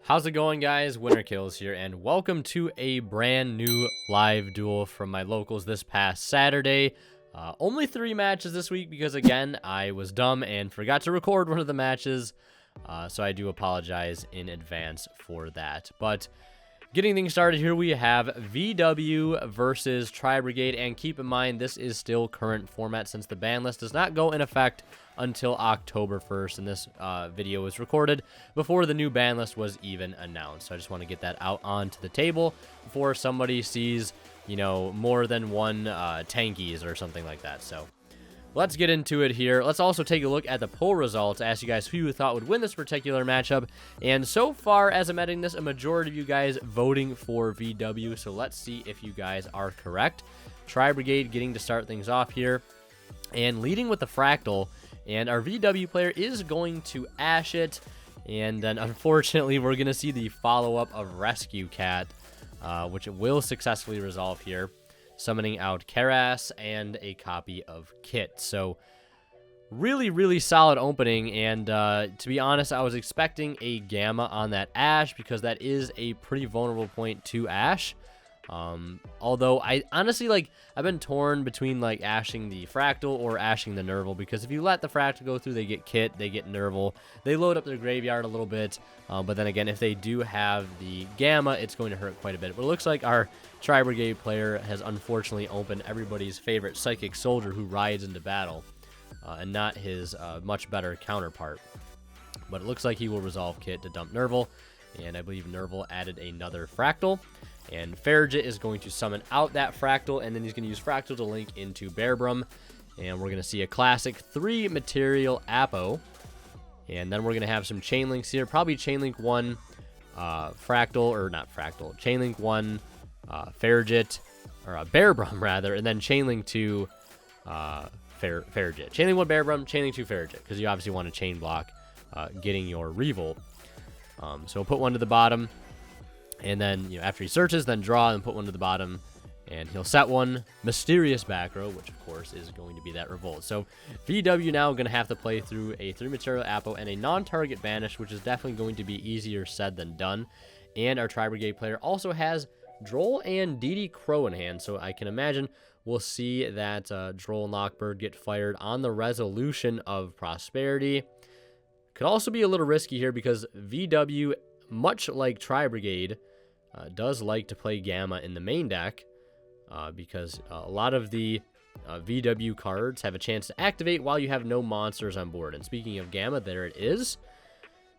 How's it going, guys? Winner Kills here, and welcome to a brand new live duel from my locals this past Saturday. Only 3 matches this week because, again, I was dumb and forgot to record one of the matches, so I do apologize in advance for that. But getting things started here, we have VW versus Tri-Brigade, and keep in mind, this is still current format since the ban list does not go in effect until October 1st, and this video was recorded before the new ban list was even announced. So I just want to get that out onto the table before somebody sees, you know, more than one tankies or something like that. So let's get into it here. Let's also take a look at the poll results, ask you guys who you thought would win this particular matchup. And so far, as I'm editing this, a majority of you guys voting for VW. So let's see if you guys are correct. Tri-Brigade getting to start things off here and leading with the Fractal. And our VW player is going to Ash it. And then, unfortunately, we're going to see the follow-up of Rescue Cat, which will successfully resolve here, summoning out Karas and a copy of Kit. So, really solid opening. And to be honest, I was expecting a Gamma on that Ash because that is a pretty vulnerable point to Ash. Although I honestly, I've been torn between ashing the Fractal or ashing the Nerval, because if you let the Fractal go through, they get Kit, they get Nerval, they load up their graveyard a little bit, but then again, if they do have the Gamma, it's going to hurt quite a bit. But it looks like our Tri-Brigade player has unfortunately opened everybody's favorite Psychic Soldier who rides into battle, and not his much better counterpart. But it looks like he will resolve Kit to dump Nerval, and I believe Nerval added another Fractal. And Farragut is going to summon out that Fractal, and then he's going to use Fractal to link into Bearbrum. And we're going to see a classic 3-material Apo. And then we're going to have some chain links here. Probably chain link 1 Fractal, or not Fractal. Chain link 1 Farragut, or Bearbrum rather. And then chain link 2 Farragut. Chain link 1 Bearbrum, chain link 2 Farragut. Because you obviously want to chain block getting your Revolt. So we'll put one to the bottom. And then, you know, after he searches, then draw and put one to the bottom. And he'll set one Mysterious back row, which, of course, is going to be that Revolt. So VW now going to have to play through a 3-material Apo and a non-target Banish, which is definitely going to be easier said than done. And our Tri-Brigade player also has Droll and DD Crow in hand. So I can imagine we'll see that Droll and Lockbird get fired on the resolution of Prosperity. Could also be a little risky here because VW, much like Tri-Brigade, does like to play Gamma in the main deck because a lot of the VW cards have a chance to activate while you have no monsters on board. And speaking of Gamma, there it is.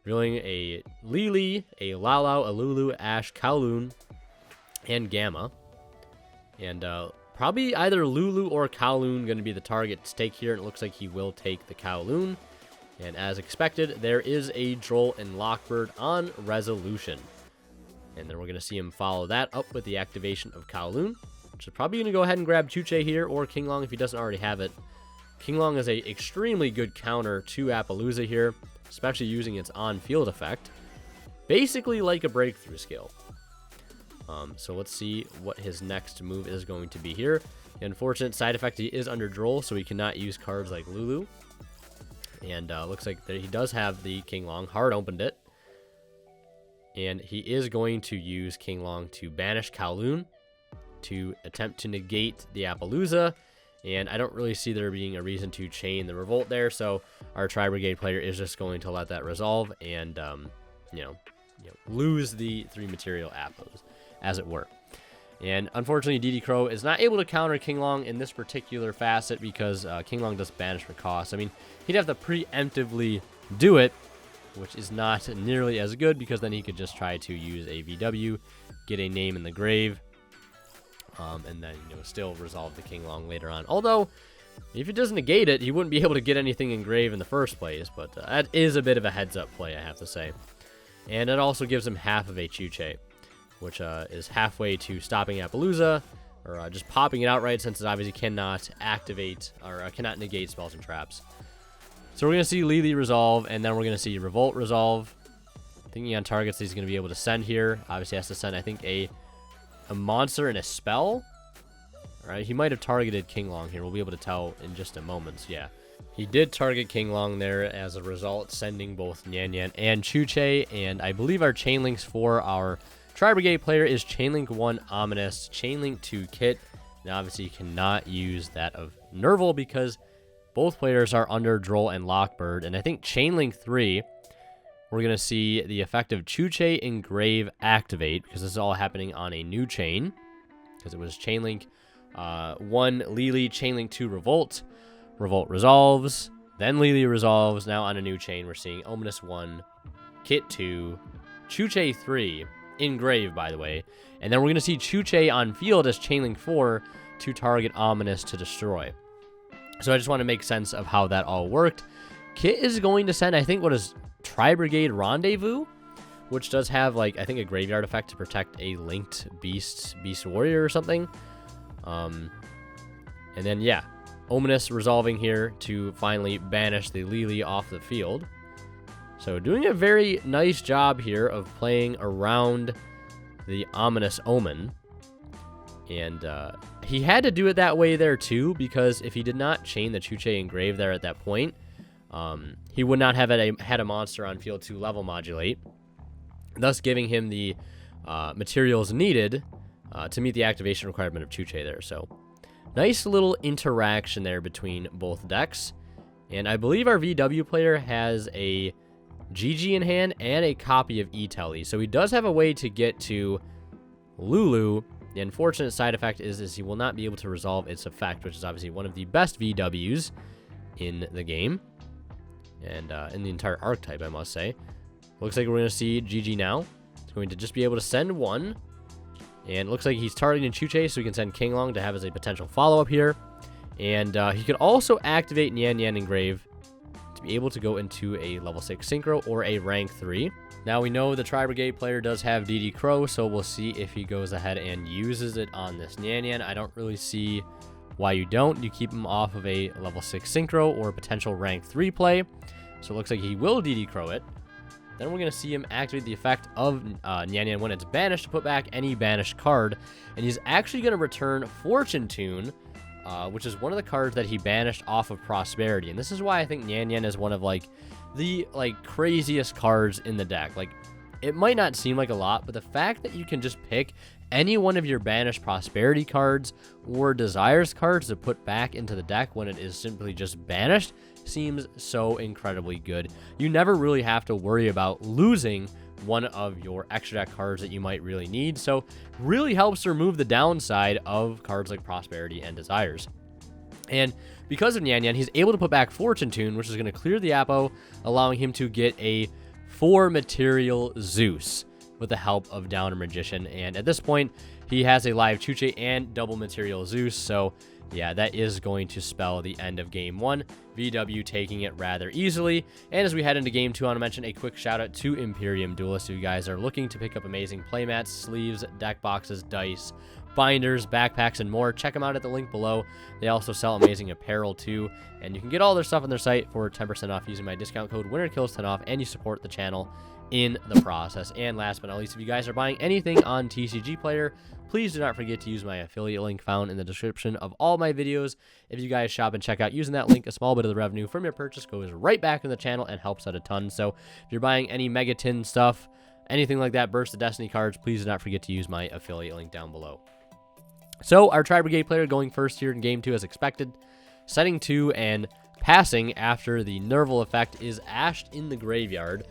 Revealing a Lily, a Lalau, a Lulu, Ash, Kowloon, and Gamma. And probably either Lulu or Kowloon going to be the target to take here. And it looks like he will take the Kowloon. And as expected, there is a Droll and Lockbird on resolution. And then we're going to see him follow that up with the activation of Kowloon, which is probably going to go ahead and grab Chuche here, or Kinglong if he doesn't already have it. Kinglong is a extremely good counter to Appaloosa here, especially using its on-field effect. Basically like a breakthrough skill. So let's see what his next move is going to be here. The unfortunate side effect, he is under Droll, so he cannot use cards like Lulu. And looks like he does have the Kinglong. Hard opened it. And he is going to use Kinglong to banish Kowloon to attempt to negate the Appaloosa. And I don't really see there being a reason to chain the Revolt there. So our Tri-Brigade player is just going to let that resolve and, lose the 3-material Appos, as it were. And unfortunately, DD Crow is not able to counter Kinglong in this particular facet because Kinglong does banish for cost. I mean, he'd have to preemptively do it, which is not nearly as good because then he could just try to use a VW, get a name in the grave, and then still resolve the Kinglong later on. Although, if he doesn't negate it, he wouldn't be able to get anything in grave in the first place, but that is a bit of a heads-up play, I have to say. And it also gives him half of a Chuche, which is halfway to stopping Appaloosa, or just popping it outright since it obviously cannot activate, or cannot negate spells and traps. So we're going to see Lily resolve, and then we're going to see Revolt resolve. Thinking on targets that he's going to be able to send here. Obviously has to send, I think, a monster and a spell. All right, he might have targeted Kinglong here. We'll be able to tell in just a moment. So yeah, He did target King Long there as a result, sending both Nyan Nyan and Chuche, and I believe our chain links for our Tri-Brigade player is Chainlink 1 Ominous, Chainlink 2 Kit. Now obviously you cannot use that of Nerval because both players are under Droll and Lockbird, and I think Chainlink 3, we're going to see the effect of Chuche Engrave activate, because this is all happening on a new chain, because it was Chainlink 1 Lily, Chainlink 2 Revolt, Revolt resolves, then Lily resolves. Now on a new chain, we're seeing Ominous 1, Kit 2, Chuche 3, Engrave, by the way. And then we're going to see Chuche on field as Chainlink 4 to target Ominous to destroy. So I just want to make sense of how that all worked. Kit is going to send, I think, what is Tri-Brigade Rendezvous, which does have, like, I think a graveyard effect to protect a linked Beast Warrior or something. And then, yeah, Ominous resolving here to finally banish the Lily off the field. So doing a very nice job here of playing around the Ominous Omen. And he had to do it that way there too, because if he did not chain the Chuche Engrave there at that point, he would not have had a monster on field to level modulate, thus giving him the materials needed to meet the activation requirement of Chuche there. So nice little interaction there between both decks. And I believe our VW player has a GG in hand and a copy of E-Telly. So he does have a way to get to Lulu. The unfortunate side effect is he will not be able to resolve its effect, which is obviously one of the best VWs in the game. And in the entire archetype, I must say. Looks like we're going to see GG now. It's going to just be able to send one. And it looks like he's targeting Chuche, so we can send King Long to have as a potential follow-up here. And he could also activate Nyan Nyan Engrave to be able to go into a level 6 Synchro or a rank 3. Now we know the Tri-Brigade player does have DD Crow, so we'll see if he goes ahead and uses it on this Nyan Nyan. I don't really see why you don't. You keep him off of a level 6 Synchro or a potential rank 3 play. So it looks like he will DD Crow it. Then we're going to see him activate the effect of Nyan Nyan when it's banished to put back any banished card. And he's actually going to return Fortune Tune, which is one of the cards that he banished off of Prosperity. And this is why I think Nyan Nyan is one of, like, the, craziest cards in the deck. Like, it might not seem like a lot, but the fact that you can just pick any one of your banished Prosperity cards or Desires cards to put back into the deck when it is simply just banished seems so incredibly good. You never really have to worry about losing one of your extra deck cards that you might really need, so really helps to remove the downside of cards like Prosperity and Desires. And because of Nyan Nyan, he's able to put back Fortune Tune, which is going to clear the Apo, allowing him to get a 4 material Zeus with the help of Downer Magician. And at this point, he has a live Chuche and double material Zeus, so yeah, that is going to spell the end of Game 1. VW taking it rather easily. And as we head into Game 2, I want to mention a quick shout out to Imperium Duelist. If you guys are looking to pick up amazing playmats, sleeves, deck boxes, dice, binders, backpacks, and more, check them out at the link below. They also sell amazing apparel too, and you can get all their stuff on their site for 10% off using my discount code WinnerKills10off, and you support the channel in the process. And last but not least, if you guys are buying anything on TCG Player, please do not forget to use my affiliate link found in the description of all my videos. If you guys shop and check out using that link, a small bit of the revenue from your purchase goes right back in the channel and helps out a ton. So if you're buying any Megatin stuff, anything like that, Burst of Destiny cards, please do not forget to use my affiliate link down below. So our Tri-Brigade player going first here in Game 2 as expected, setting 2 and passing after the Nerval effect is ashed in the graveyard,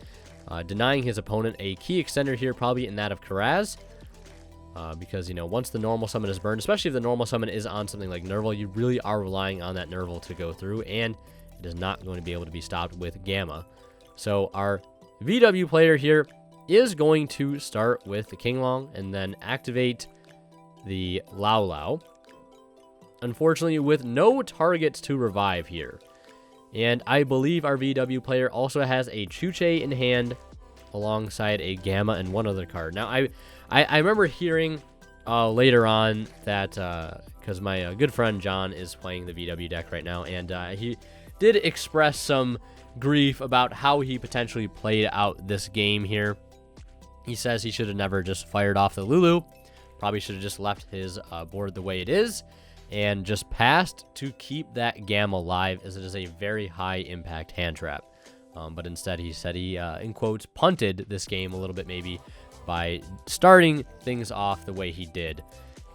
denying his opponent a key extender here, probably in that of Karaz. Because, you know, once the normal summon is burned, especially if the normal summon is on something like Nerval, you really are relying on that Nerval to go through, and it is not going to be able to be stopped with Gamma. So our VW player here is going to start with the King Long and then activate the Lao Lao. Unfortunately, with no targets to revive here. And I believe our VW player also has a Chuche in hand alongside a Gamma and one other card. Now, I remember hearing later on that, because my good friend John is playing the VW deck right now, and he did express some grief about how he potentially played out this game here. He says he should have never just fired off the Lulu. Probably should have just left his board the way it is. and just passed to keep that Gamma alive, as it is a very high impact hand trap. But instead he said he, in quotes, punted this game a little bit maybe by starting things off the way he did.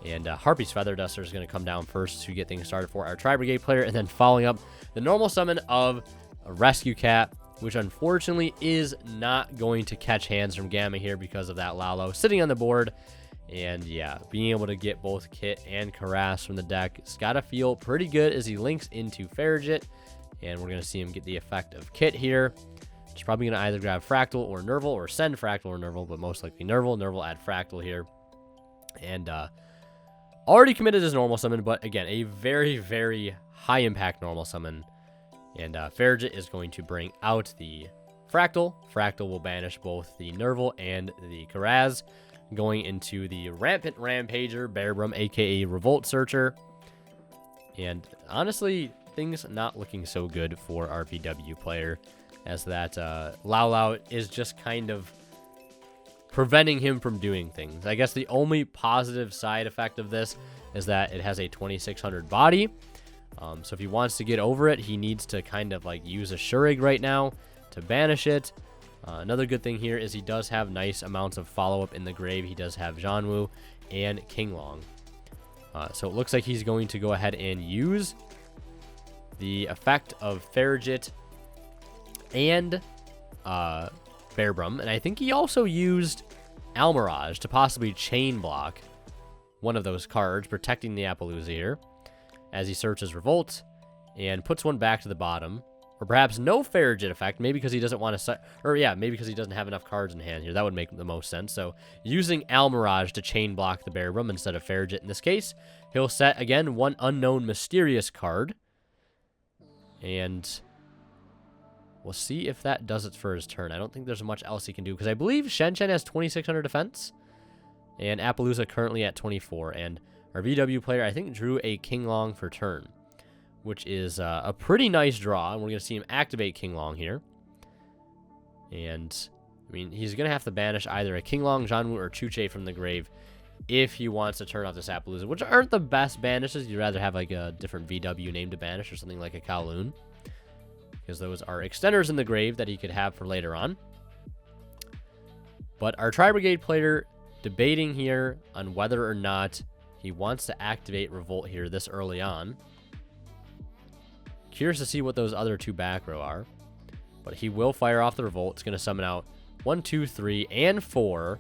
And Harpy's Feather Duster is going to come down first to get things started for our Tri-Brigade player, and then following up the normal summon of a Rescue Cat, which unfortunately is not going to catch hands from Gamma here because of that Lalo sitting on the board. And yeah, being able to get both Kit and Karas from the deck, it's got to feel pretty good as he links into Farragut. And we're going to see him get the effect of Kit here. He's probably going to either grab Fractal or Nerval, or send Fractal or Nerval, but most likely Nerval. Nerval add Fractal here. And already committed his normal summon, but again, a very, very high impact normal summon. And Farragut is going to bring out the Fractal. Fractal will banish both the Nerval and the Karaz, going into the Rampant Rampager, Bearbrum, aka Revolt Searcher. And honestly, things not looking so good for our VW player, as that Lao is just kind of preventing him from doing things. I guess the only positive side effect of this is that it has a 2600 body. So if he wants to get over it, he needs to kind of like use a Shurig right now to banish it. Another good thing here is he does have nice amounts of follow-up in the grave. He does have Jianwu and Kinglong. So it looks like he's going to go ahead and use the effect of Farragut and Bearbrum. And I think he also used Almirage to possibly chain block one of those cards, protecting the Appaloosa here, as he searches Revolt and puts one back to the bottom. Or perhaps no Farragut effect, maybe because he doesn't want to, or yeah, maybe because he doesn't have enough cards in hand here. That would make the most sense. So using Almirage to chain block the Bearbrum instead of Farragut in this case, he'll set, again, one unknown mysterious card. And we'll see if that does it for his turn. I don't think there's much else he can do, because I believe Shen has 2600 defense, and Appaloosa currently at 24. And our VW player, I think, drew a Kinglong for turn, which is a pretty nice draw. And we're going to see him activate Kinglong here. And, I mean, he's going to have to banish either a Kinglong, Jianwu, or Chuche from the grave if he wants to turn off this Appaloosa, which aren't the best banishes. You'd rather have, like, a different VW name to banish, or something like a Kowloon, because those are extenders in the grave that he could have for later on. But our Tri-Brigade player debating here on whether or not he wants to activate Revolt here this early on. Curious to see what those other two back row are. But he will fire off the Revolt. It's going to summon out 1, 2, 3, and 4.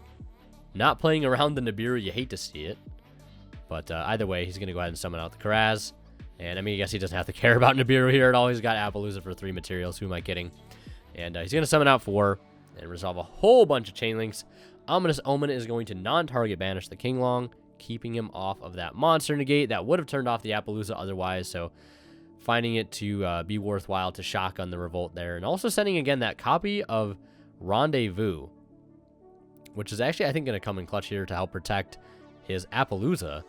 Not playing around the Nibiru. You hate to see it. But either way, he's going to go ahead and summon out the Karaz. And I mean, I guess he doesn't have to care about Nibiru here at all. He's got Appaloosa for 3 materials. Who am I kidding? And he's going to summon out 4 and resolve a whole bunch of Chainlinks. Ominous Omen is going to non-target banish the Kinglong, keeping him off of that monster negate. That would have turned off the Appaloosa otherwise, so finding it to be worthwhile to shotgun the Revolt there. And also sending, again, that copy of Rendezvous, which is actually, I think, going to come in clutch here to help protect his Appaloosa,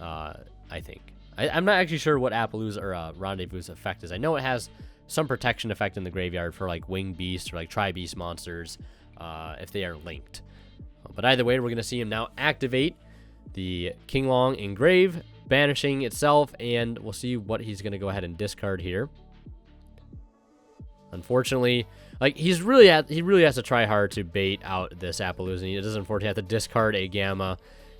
I think. I'm not actually sure what Appaloosa or Rendezvous' effect is. I know it has some protection effect in the graveyard for, like, Winged Beast or, like, Tri-Beast monsters if they are linked. But either way, we're going to see him now activate the Kinglong in grave, banishing itself, and we'll see what he's going to go ahead and discard here. Unfortunately, like, he really has to try hard to bait out this Appaloosa. He does unfortunately have to discard a Gamma,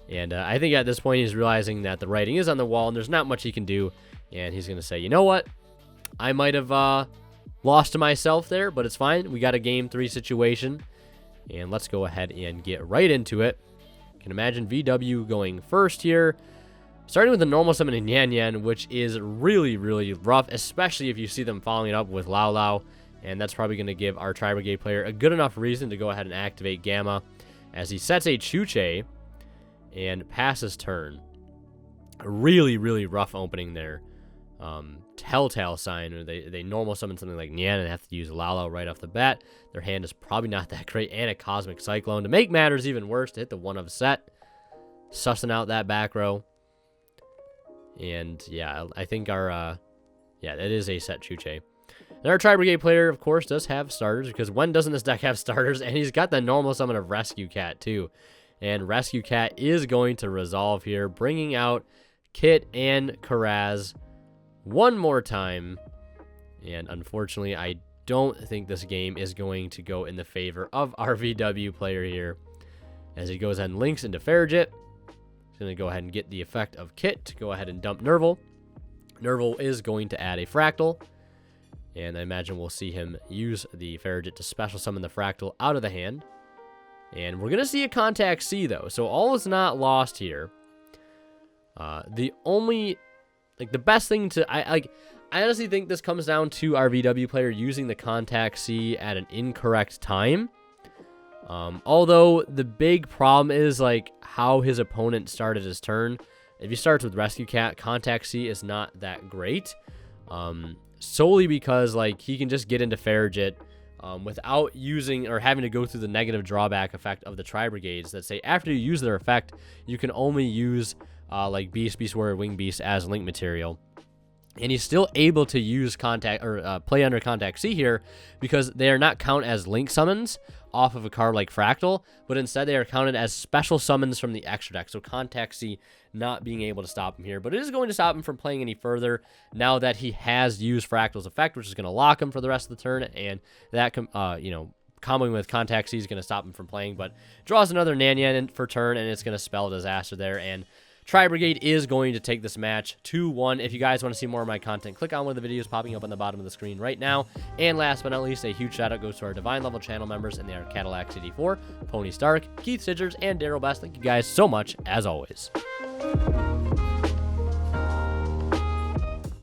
and I think at this point he's realizing that the writing is on the wall and there's not much he can do, and he's going to say, you know what, I might have lost to myself there, but it's fine. We got a game 3 situation, and let's go ahead and get right into it. Can imagine VW going first here, starting with the normal summon in Yan Yan, which is really, really rough, especially if you see them following it up with Lao Lao, and that's probably going to give our Tri-Brigade player a good enough reason to go ahead and activate Gamma, as he sets a Chuche and passes turn. A really, really rough opening there. Telltale sign, or they normal summon something like Nyan and have to use Lao Lao right off the bat. Their hand is probably not that great, and a Cosmic Cyclone to make matters even worse, to hit the 1 of set, sussing out that back row. And yeah, I think our yeah, that is a set Chuche. And our Tri-Brigade player, of course, does have starters, because when doesn't this deck have starters? And he's got the normal summon of Rescue Cat too, and Rescue Cat is going to resolve here, bringing out Kit and Karaz one more time. And unfortunately, I don't think this game is going to go in the favor of our VW player here. As he goes ahead and links into Farragut. He's going to go ahead and get the effect of Kit to go ahead and dump Nerval. Nerval is going to add a Fractal. And I imagine we'll see him use the Farragut to special summon the Fractal out of the hand. And we're going to see a Contact C, though. So all is not lost here. The only, the best thing to, I honestly think this comes down to our VW player using the Contact C at an incorrect time. Although the big problem is, how his opponent started his turn. If he starts with Rescue Cat, Contact C is not that great. Solely because, he can just get into Farragut without using or having to go through the negative drawback effect of the Tri-Brigades that say after you use their effect, you can only use, Beast, Beast Warrior, Wing Beast as link material. And he's still able to use Contact or play under Contact C here because they are not counted as link summons off of a card like Fractal, but instead they are counted as special summons from the extra deck. So Contact C not being able to stop him here, but it is going to stop him from playing any further now that he has used Fractal's effect, which is going to lock him for the rest of the turn, and that comboing with Contact C is going to stop him from playing, but draws another Nanya for turn, and it's going to spell disaster there, and Tri-Brigade is going to take this match 2-1. If you guys want to see more of my content, click on one of the videos popping up on the bottom of the screen right now. And last but not least, a huge shout out goes to our Divine Level channel members, and they are Cadillac City 4, Pony Stark, Keith Sidgers, and Daryl Best. Thank you guys so much, as always.